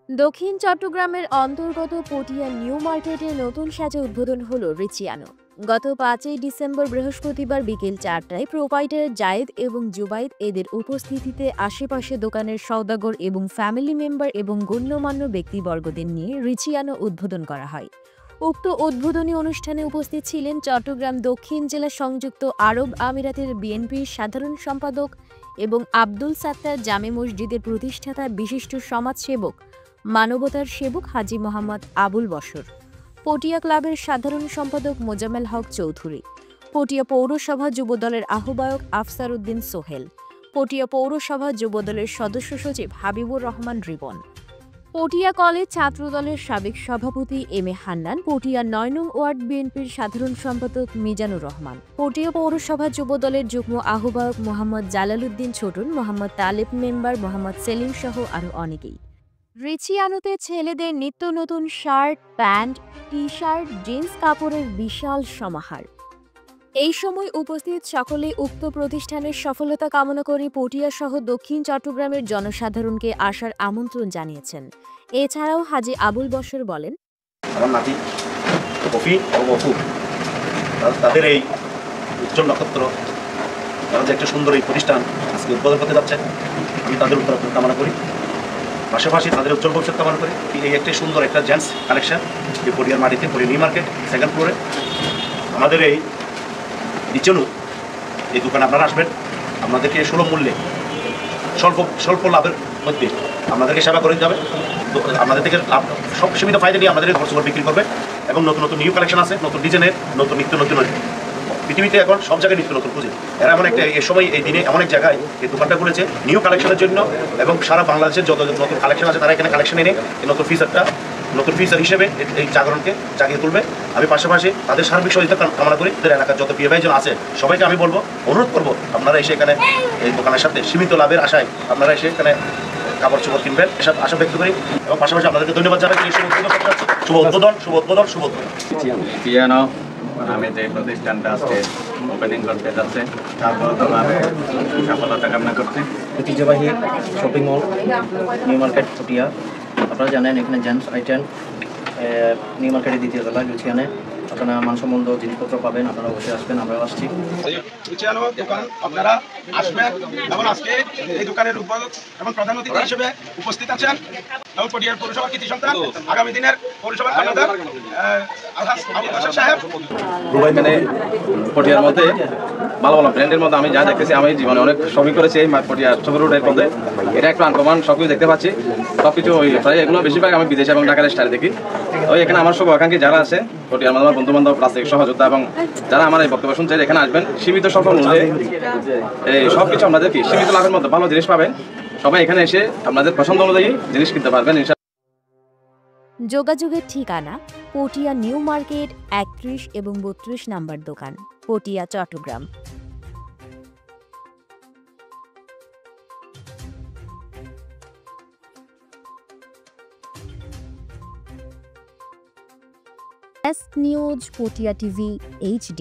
দক্ষিণ চট্টগ্রামের অন্তর্গত পটিয়া নিউ মার্কেটে নতুন সাজে উদ্বোধন হলো রিচিয়ানো। গত 5ই ডিসেম্বর বৃহস্পতিবার বিকেল 4টায় প্রোপাইটার জায়েদ এবং জুবাইদ এদের উপস্থিতিতে আশেপাশে দোকানের সওদাগর এবং ফ্যামিলি মেম্বার এবং গণ্যমান্য ব্যক্তিবর্গদের নিয়ে রিচিয়ানো উদ্বোধন করা হয়। উক্ত উদ্বোধনী অনুষ্ঠানে উপস্থিত ছিলেন চট্টগ্রাম দক্ষিণ জেলা সংযুক্ত আরব আমিরাতের বিএনপির সাধারণ সম্পাদক এবং আব্দুল সাত্তার জামে মসজিদের প্রতিষ্ঠাতা বিশিষ্ট সমাজসেবক মানবতার সেবক হাজী মোহাম্মদ আবুল বশর, পটিয়া ক্লাবের সাধারণ সম্পাদক মোজাম্মেল হক চৌধুরী, পটিয়া পৌরসভা যুবদলের আহ্বায়ক আফসার উদ্দিন সোহেল, পটিয়া পৌরসভা যুবদলের সদস্য সচিব হাবিবুর রহমান রিবন, পটিয়া কলেজ ছাত্রদলের সাবেক সভাপতি এম এ হান্নান, পটিয়া 9 নং ওয়ার্ড বিএনপির সাধারণ সম্পাদক মিজানুর রহমান, পটিয়া পৌরসভা যুবদলের যুগ্ম আহ্বায়ক মোহাম্মদ জালালউদ্দিন ছোটন, মোহাম্মদ তালেব মেম্বার, মোহাম্মদ সেলিম সহ আরও অনেকেই। রিচিয়ানোতে ছেলেদের নিত্য নতুন shirt, pant, T shirt, jeans কাপড়ের বিশাল সমাহার। এই সময় উপস্থিত সকলে উক্ত প্রতিষ্ঠানের সফলতা কামনা করে পটিয়া সহ দক্ষিণ চট্টগ্রামের জনসাধারণকে আসার আমন্ত্রণ জানিয়েছেন। এছাড়াও হাজী আবুল বশর বলেন, আমার নাতি কফি ও অফু তাদের এই উজ্জ্বল নক্ষত্র, তারা যে একটা সুন্দর এই প্রতিষ্ঠান আজকে উদ্বোধন করতে যাচ্ছে, আমি তাদের উত্তর কামনা করি। পাশাপাশি তাদের উজ্জ্বল ভবিষ্যৎ কামনা করি। এই একটি সুন্দর একটা জেন্টস কালেকশন এই পটিয়ার মাটিতে, পটিয়া নিউ মার্কেট সেকেন্ড ফ্লোরে আমাদের এই রিচিয়ানো এই দোকানে আপনারা আসবেন। আপনাদেরকে সুলভ মূল্যে স্বল্প লাভের মধ্যে আপনাদেরকে সেবা করে দিতে হবে। আপনাদের থেকে সব সীমিত ফায়দা নিয়ে আমাদের ঘর বিক্রি করবে এবং নতুন নতুন নিউ কালেকশন আছে, নতুন ডিজাইনের, নতুন নিত্য নতুন। পৃথিবীতে এখন সব জায়গায় নিত্য নতুন খুঁজে এরা এমন একটা এই সময় এই দিনে এমন এক জায়গায় এই দোকানটা খুলেছে নিউ কালেকশনের জন্য এবং সারা বাংলাদেশের যত নতুন কালেকশন আছে তারা এখানে কালেকশন এনে এই নতুন ফিচার হিসেবে এই জাগরণকে জাগিয়ে তুলবে। আমি পাশাপাশি তাদের সার্বিক সহযোগিতা কামনা করি। তাদের এলাকার যত বিয়ে ভাইজন আছে সবাইকে আমি বলবো, অনুরোধ করবো, আপনারা এসে এখানে এই দোকানের সাথে সীমিত লাভের আশায় আপনারা এসে এখানে কাপড় চোপড় কিনবেন, এসব আশা ব্যক্ত করি এবং পাশাপাশি আপনাদেরকে ধন্যবাদ জানাই। শুভ উদ্বোধন। আমি যে প্রতিষ্ঠানটা আজকে ওপেনিং করতে যাচ্ছে তারপর তোমার সফলতা কামনা করছি। ঐতিহ্যবাহী shopping mall new market Patiya, আপনারা জানেন এখানে জেন্টস আইটেম নিউ মার্কেটের দ্বিতীয় তলায় রিচিয়ানো। আপনারা মানসম্মত জিনিসপত্র পাবেন, আপনারা অবশ্যই আসবেন, আমরাও আসছি। রিচিয়ানো দোকান আপনারা আসবেন এবং আজকে এই দোকানের উদ্বোধক এবং প্রধান অতিথি হিসেবে উপস্থিত আছেন এবং পটিয়ার পৌরসভার কৃতি সন্তান, আগামী দিনের পৌরসভার কর্ণধার আলহাজ আবুল বশর সাহেব। এখানে পটিয়ার মধ্যে ভালো ভালো ব্র্যান্ডের মধ্যে আমি যা দেখতেছি, আমি জীবনে অনেক শপিং করেছি এই পটিয়ার সবুজ রোডের মধ্যে। এটা একটু আনকমন সবকিছু দেখতে পাচ্ছি, সবকিছু ওই প্রায় এগুলো বেশিরভাগ আমি বিদেশে এবং ঢাকার স্টাইল দেখি। ওই এখানে আমার শুভাকাঙ্ক্ষী যারা আছে পটিয়ার মধ্যে, আমার বন্ধু বান্ধব, প্লাস্টিক সহযোদ্ধা এবং যারা আমার এই বক্তব্য শুনছে এখানে আসবেন, সীমিত স্বল্প মূল্যে এই সবকিছু আপনাদের কি সীমিত লাভের মধ্যে ভালো জিনিস পাবেন। সবাই এখানে এসে আপনাদের পছন্দ অনুযায়ী জিনিস কিনতে পারবেন। যোগাযোগের ঠিকানা পটিয়া নিউ মার্কেট 31 এবং 32 নম্বর দোকান, Patiya, Chattogram. S news, Patiya TV, HD।